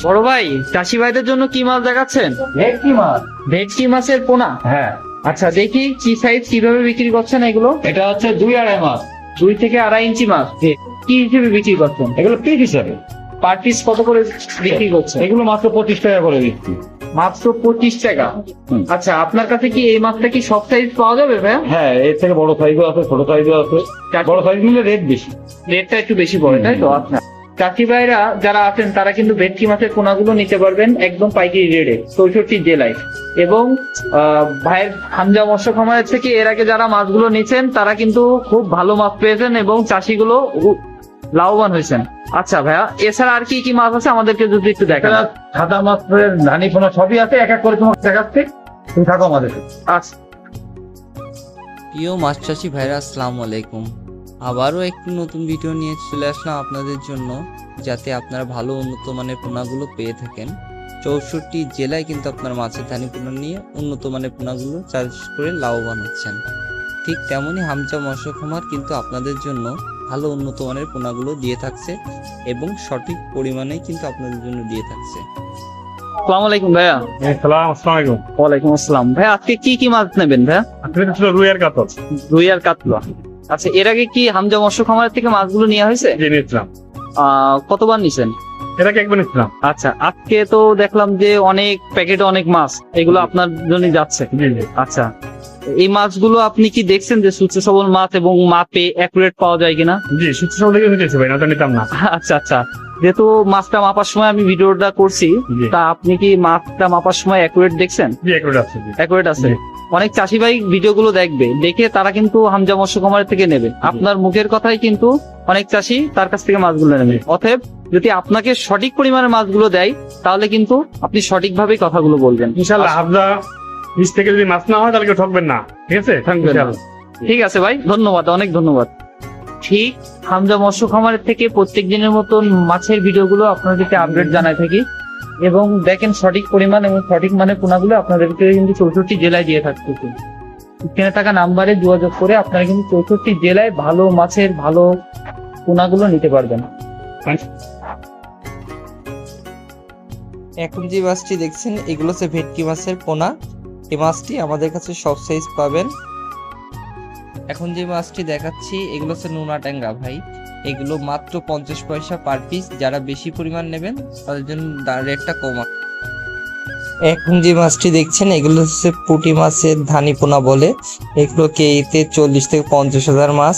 বড় ভাই, চাষি ভাইদের জন্য কি মাছ দেখাচ্ছেন? ভেটকি মাছ। ভেটকি মাছের পোনা। হ্যাঁ, আচ্ছা, দেখি কি সাইজ, কিভাবে বিক্রি করছেন এগুলো? এটা হচ্ছে 2-2.5 মাছ। 2 থেকে 2.5 ইঞ্চি মাছ। কি হিসেবে বিক্রি করছেন? এগুলো পিস হিসাবে। পার পিস কত করে বিক্রি করছেন? এগুলো মাত্র 25 টাকা করে দিচ্ছি। মাত্র 25 টাকা। আচ্ছা, আপনার কাছে কি এই মাছটা কি সব সাইজ পাওয়া যাবে ভাইয়া? হ্যাঁ, এর থেকে বড় সাইজও আছে, ছোট সাইজও আছে। বড় সাইজ নিলে রেট বেশি। রেটটা একটু বেশি পড়ে, তাই তো? আচ্ছা, চাষি ভাইরা যারা আছেন তারা কিন্তু ভেটকি মাছের পোনাগুলো নিতে পারবেন একদম পাইকারি রেটে 64 জেলায়। এবং ভাইয়ের হামজা মৎস্য খামারের থেকে এর আগে যারা মাছগুলো নিচ্ছেন তারা কিন্তু খুব ভালো মাছ পেয়েছেন এবং চাষিগুলো লাভবান হয়েছেন। আচ্ছা ভাইয়া, এছাড়া আর কি কি মাছ আছে আমাদেরকে যদি একটু দেখান। সাদা মাছের ধানি পোনা সবই আছে, এক এক করে তোমাকে দেখাচ্ছি, তুমি থাকো আমাদের। আচ্ছা, প্রিয় মাছ চাষি ভাইরা, আসসালামু আলাইকুম। আবারও একটি নতুন ভিডিও নিয়ে চলে আসলাম আপনাদের জন্য, যাতে আপনারা ভালো উন্নত মানের পোনাগুলো পেয়ে থাকেন। 64 জেলায় কিন্তু আপনার মাছের ধানি পোনা নিয়ে উন্নত মানের পোনাগুলো চাষ করে লাভবান হচ্ছেন। ঠিক তেমনই হামজা মৎস্য খামার কিন্তু আপনাদের জন্য ভালো উন্নত মানের পোনাগুলো দিয়ে থাকছে এবং সঠিক পরিমাণে কিন্তু আপনাদের জন্য দিয়ে থাকছে। আসসালামু আলাইকুম ভাইয়া। আসসালামু আলাইকুম। ওয়ালাইকুম আসসালাম। ভাইয়া, আজকে কি কি মাছ নেবেন ভাইয়া? রুই আর কাতল। রুই আর কাতলা। আচ্ছা, এর আগে কি হামজা মৎস্য খামারের থেকে মাছগুলো নেওয়া হয়েছে? নিয়েছিলাম। কতবার নিছেন? এটাকে একবার নিয়েছিলাম। আচ্ছা, আজকে তো দেখলাম যে অনেক প্যাকেটে অনেক মাছ, এগুলো আপনার জন্য যাচ্ছে। আচ্ছা, এই মাছগুলো আপনি কি দেখছেন যে সুস্থ সবল মাছ এবং মাপে অ্যাকুরেট পাওয়া যায় কিনা? জি, সুস্থ সবল লেগে হয়েছে ভাই, না তো নিতাম না। আচ্ছা আচ্ছা, যেহেতু মাছটা মাপার সময় আমি ভিডিওটা করছি, জি। তা আপনি কি মাছটা মাপার সময় অ্যাকুরেট দেখছেন? জি, একুরেট আছে। অ্যাকুরেট আছে। জি। অনেক চাষি ভাই ভিডিওগুলো দেখবে, দেখে তারা কিন্তু হামজা মৎস্য খামারের থেকে নেবে। আপনার মুখের কথাই কিন্তু অনেক চাষি তার কাছ থেকে মাছগুলো নেবে। অতএব যদি আপনাকে সঠিক পরিমাণে মাছগুলো দেয়, তাহলে কিন্তু আপনি সঠিকভাবেই কথাগুলো বলবেন। ইনশাআল্লাহ হামজা নিচ থেকে যদি মাছ না হয় তাহলে কেউ ঠকবেন না, ঠিক আছে? ঠকবেন না। ঠিক আছে ভাই, ধন্যবাদ, অনেক ধন্যবাদ। ঠিক হামজা মৎস্য খামারের থেকে প্রত্যেক দিনের মতন মাছের ভিডিওগুলো আপনাদেরকে আপডেট জানাই থাকি এবং দেখেন সঠিক পরিমাণ এবং সঠিক মানের পোনাগুলো আপনাদেরকে কিন্তু 64 জেলায় দিয়ে থাকতেছে। স্ক্রিনে থাকা নাম্বারে যোগাযোগ করে আপনারা কিন্তু 64 জেলায় ভালো মাছের ভালো পোনাগুলো নিতে পারবেন। এখন যে মাছটি দেখছেন এগুলো হচ্ছে ভেটকি মাছের পোনা। এই মাছটি আমাদের কাছে সব সাইজ পাবেন। এখন যে মাছটি দেখাচ্ছি এগুলো হচ্ছে নোনা ট্যাংরা ভাই, এগুলো মাত্র 50 পয়সা পার পিস। যারা বেশি পরিমাণ নেবেন তাদের জন্য রেটটা কম। এখন যে মাছটি দেখছেন এগুলো হচ্ছে পুঁটি মাছের ধানি পোনা বলে, এগুলো কেজিতে 40 থেকে 50 হাজার মাছ,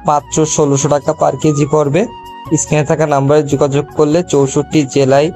মাত্র 1600 টাকা পার কেজি পড়বে। স্ক্রিনে থাকা নাম্বারে যোগাযোগ করলে 64 জেলায়